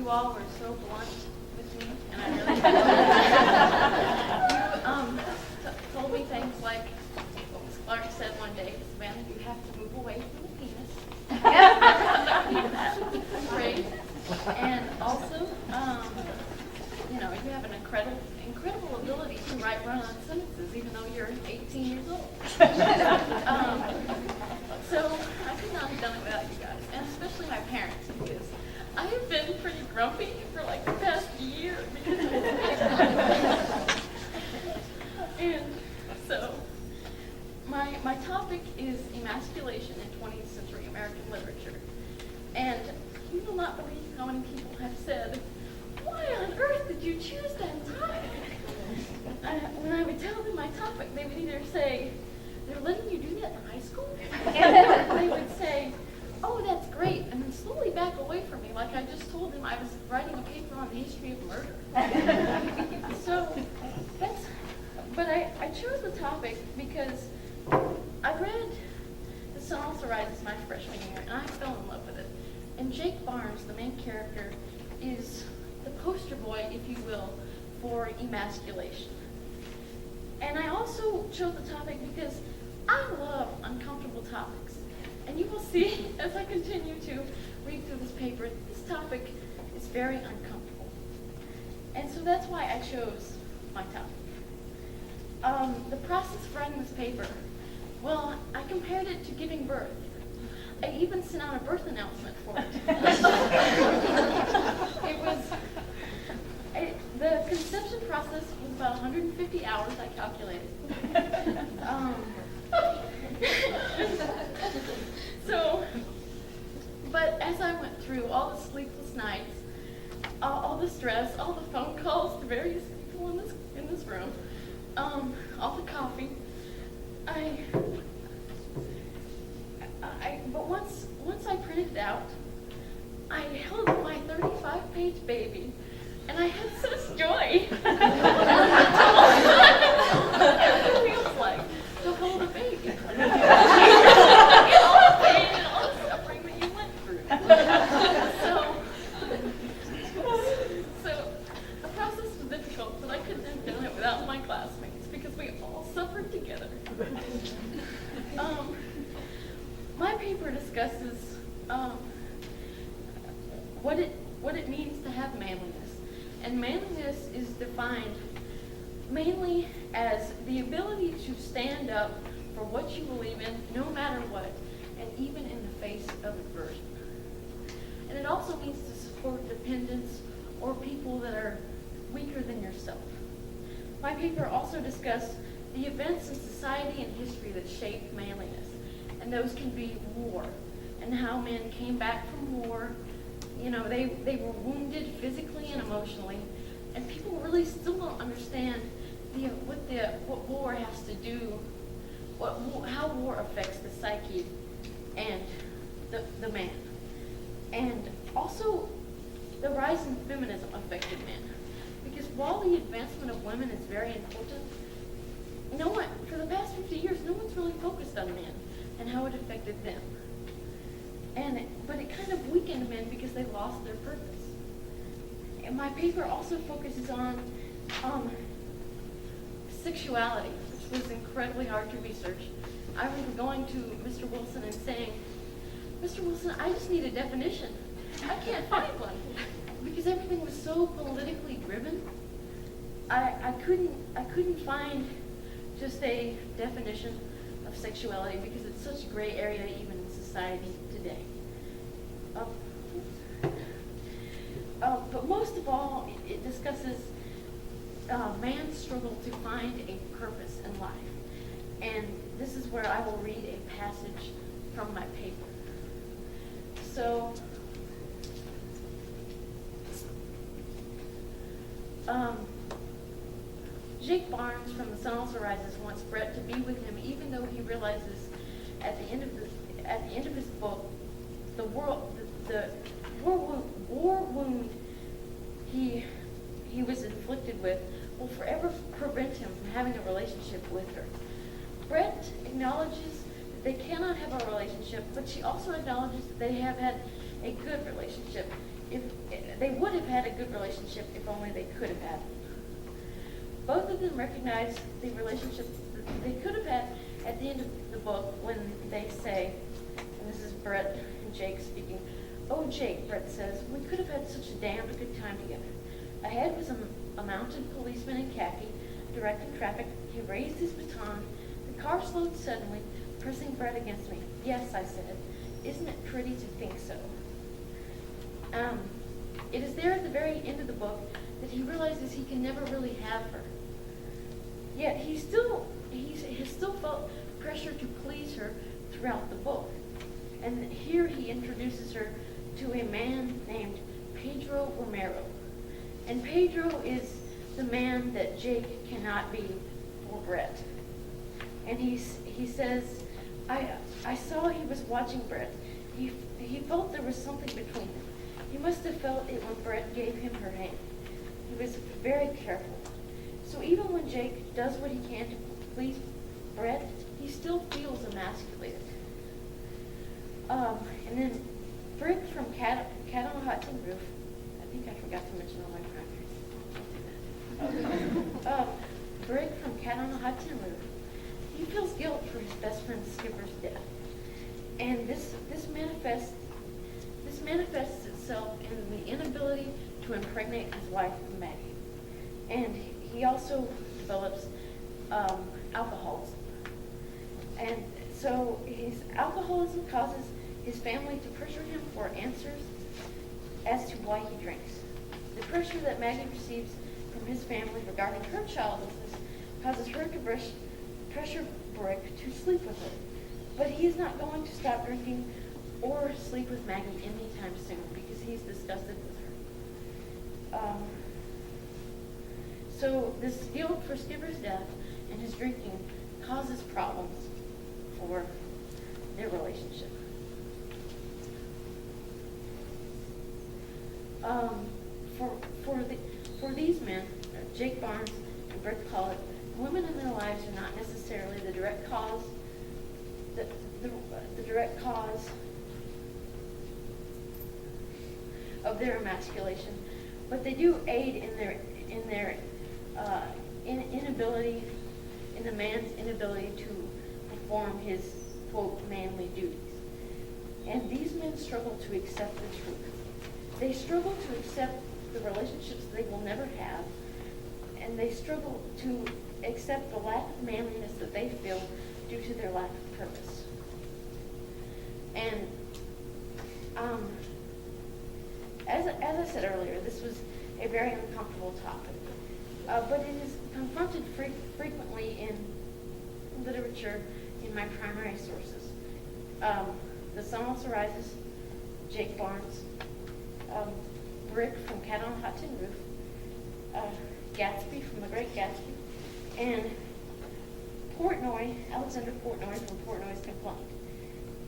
you all were so blunt with me, and I really told me things like what Ms. Clark said one day, Savannah, you have to move away from the penis. Great. And also, you have an incredible ability to write run-on sentences, even though you're 18 years old. So I could not have done it without you guys, and especially my parents, because I have been pretty grumpy for like the past year because of this. And so my topic is emasculation in 20th century American literature. And you will not believe how many people have said, why on earth did you choose that topic? When I would tell them my topic, they would either say, they're letting you do that in high school? And they would say, oh, that's great, and then slowly back away from me, like I just told them I was writing a paper on the history of murder. But I chose the topic because I read The Sun Also Rises my freshman year, and I fell in love with it. And Jake Barnes, the main character, is the poster boy, if you will, for emasculation. And I also chose the topic because I love uncomfortable topics. And you will see as I continue to read through this paper, this topic is very uncomfortable. And so that's why I chose my topic. The process of writing this paper, well, I compared it to giving birth. I even sent out a birth announcement for it. The conception process was about 150 hours, I calculated. But as I went through all the sleepless nights, all the stress, all the phone calls to various people in this room, all the coffee, but once I printed it out, I held up my 35-page baby, and I had such joy. What it feels like to hold a baby. All the pain and all the suffering that you went through. So the process was difficult, but I couldn't have done it without my classmates because we all suffered together. My paper discusses what it means to have manliness. And manliness is defined mainly as the ability to stand up for what you believe in, no matter what, and even in the face of adversity. And it also means to support dependents or people that are weaker than yourself. My paper also discussed the events in society and history that shaped manliness. And those can be war, and how men came back from war. You know, they were wounded physically and emotionally, and people really still don't understand what war has to do, how war affects the psyche and the man. And also, the rise in feminism affected men. Because while the advancement of women is very important, for the past 50 years, no one's really focused on men and how it affected them. But it kind of weakened men because they lost their purpose. And my paper also focuses on sexuality, which was incredibly hard to research. I remember going to Mr. Wilson and saying, Mr. Wilson, I just need a definition. I can't find one. Because everything was so politically driven, I couldn't find just a definition of sexuality because it's such a gray area even in society today. But most of all, it discusses man's struggle to find a purpose in life. And this is where I will read a passage from my paper. So, Jake Barnes from The Sun Also Rises wants Brett to be with him, even though he realizes at the end of his book, the war wound he was inflicted with will forever prevent him from having a relationship with her. Brett acknowledges that they cannot have a relationship, but she also acknowledges that they have had a good relationship. they would have had a good relationship if only they could have had. Both of them recognize the relationship that they could have had at the end of the book when they say, and this is Brett and Jake speaking, "Oh, Jake," Brett says, "we could have had such a damned good time together." Ahead was a mounted policeman in khaki, directing traffic. He raised his baton. The car slowed suddenly, pressing Brett against me. "Yes," I said. "Isn't it pretty to think so?" It is there at the very end of the book that he realizes he can never really have her. Yet he has still felt pressure to please her throughout the book. And here he introduces her to a man named Pedro Romero. And Pedro is the man that Jake cannot be for Brett. And he says, I saw he was watching Brett. He felt there was something between them. He must have felt it when Brett gave him her hand. He was very careful. So even when Jake does what he can to please Brett, he still feels emasculated. And then Brick from Cat on a Hot Tin Roof. I think I forgot to mention all my primaries. Brick from Cat on a Hot Tin Roof. He feels guilt for his best friend Skipper's death. And this manifests itself in the inability to impregnate his wife, Maggie. And he also develops alcoholism. And so his alcoholism causes his family to pressure him for answers as to why he drinks. The pressure that Maggie receives from his family regarding her childlessness causes her to pressure Brick to sleep with her. But he is not going to stop drinking or sleep with Maggie anytime soon because he's disgusted with her. So this guilt for Skipper's death and his drinking causes problems for their relationship. For these men, Jake Barnes and Britt Pollock, women in their lives are not necessarily the direct cause. The direct cause of their emasculation, but they do aid in their inability, in the man's inability to perform his quote manly duties. And these men struggle to accept the truth. They struggle to accept the relationships they will never have, and they struggle to accept the lack of manliness that they feel due to their lack of purpose. And as I said earlier, this was a very uncomfortable topic, but it is confronted frequently in literature in my primary sources. The Sun Also Rises, Jake Barnes, Brick from Cat on a Hot Tin Roof, Gatsby from The Great Gatsby, and Alexander Portnoy from Portnoy's Complaint.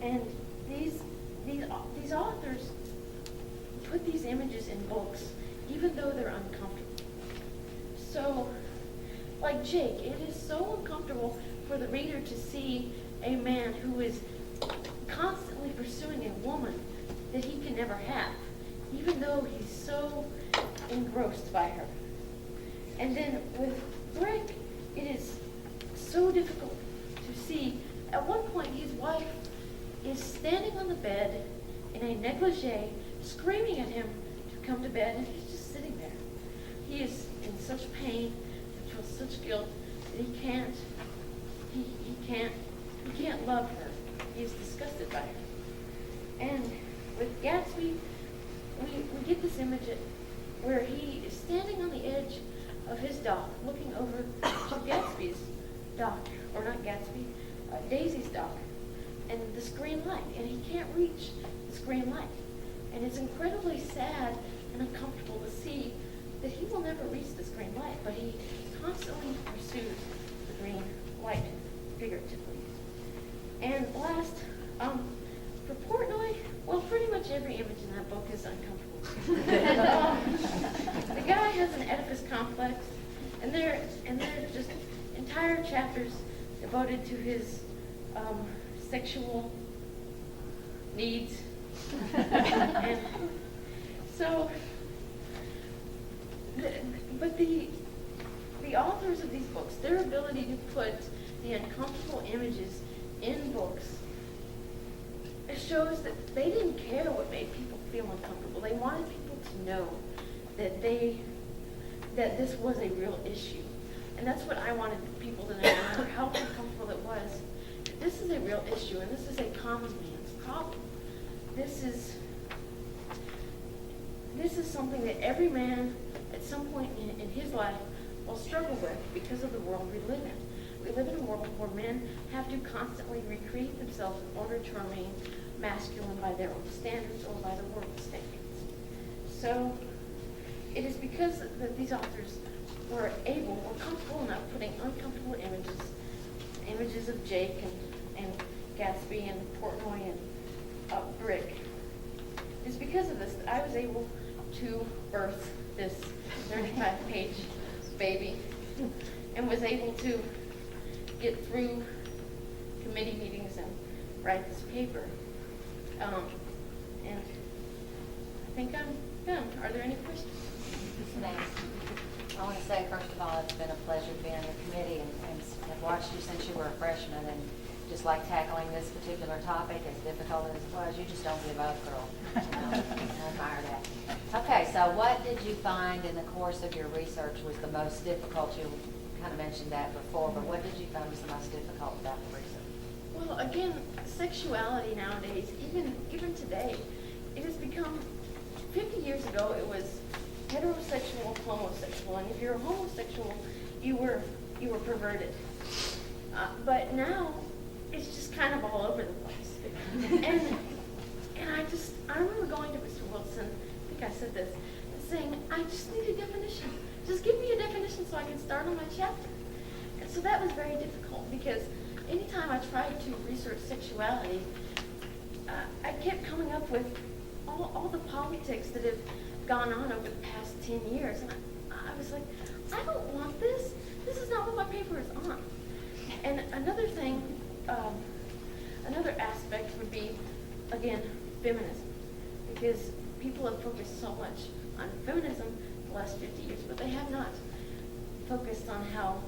And these authors put these images in books even though they're uncomfortable. So, like Jake, it is so uncomfortable for the reader to see a man who is constantly pursuing a woman that he can never have, even though he's so engrossed by her. And then with Brick, it is so difficult to see. At one point, his wife is standing on the bed in a negligee, screaming at him to come to bed, and he's just sitting there. He is in such pain and feels such guilt that he can't love her. He is disgusted by her. And with Gatsby, we get this image where he is standing on the edge of his dock, looking over to Gatsby's dock, or not Gatsby, Daisy's dock, and the screen light, and he can't reach the screen light. And it's incredibly sad and uncomfortable to see that he will never reach the green light, but he constantly pursues the green light, figuratively. And last, for Portnoy, well, pretty much every image in that book is uncomfortable. And, the guy has an Oedipus complex, and there are just entire chapters devoted to his sexual needs. And so books, their ability to put the uncomfortable images in books, it shows that they didn't care what made people feel uncomfortable. They wanted people to know that this was a real issue. And that's what I wanted people to know, no matter how uncomfortable it was. This is a real issue, and this is a common man's problem. This is something that every man at some point in his life will struggle with because of the world we live in. We live in a world where men have to constantly recreate themselves in order to remain masculine by their own standards or by the world's standards. So it is because that these authors were comfortable enough putting uncomfortable images of Jake and Gatsby and Portnoy and Brick. It's because of this that I was able to birth this 35-page baby and was able to get through committee meetings and write this paper. And I think I'm done. Are there any questions? I want to say, first of all, it's been a pleasure being in the committee and have watched you since you were a freshman, and just like tackling this particular topic, as difficult as it was, you just don't give up, girl. I admire that. Okay, so what did you find in the course of your research was the most difficult? You kind of mentioned that before, but what did you find was the most difficult about the research? Well, again, sexuality nowadays, even today, it has become, 50 years ago it was heterosexual, homosexual, and if you're a homosexual, you were perverted. But now it's just kind of all over the place. and I remember going to Mr. Wilson, I think I said this, and saying, I just need a definition. Just give me a definition so I can start on my chapter. And so that was very difficult because anytime I tried to research sexuality, I kept coming up with all the politics that have gone on over the past 10 years. And I was like, I don't want this. This is not what my paper is on. And another thing, another aspect would be, again, feminism. Because people have focused so much on feminism the last 50 years, but they have not focused on how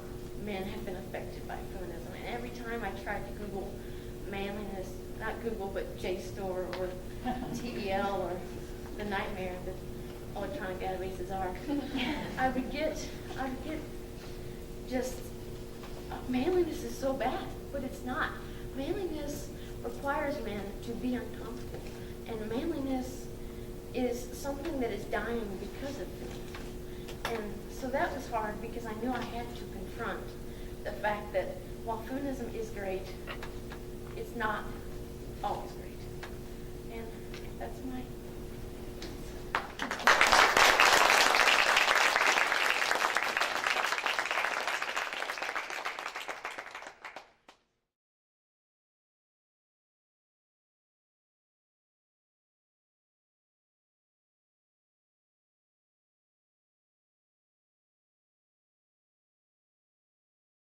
men have been affected by feminism. And every time I tried to Google manliness, not Google, but JSTOR or TEL or the nightmare that electronic databases are, I would get just, manliness is so bad, but it's not. Manliness requires men to be uncomfortable, and manliness is something that is dying because of feminism. And so that was hard because I knew I had to confront the fact that while feminism is great, it's not always great. And that's my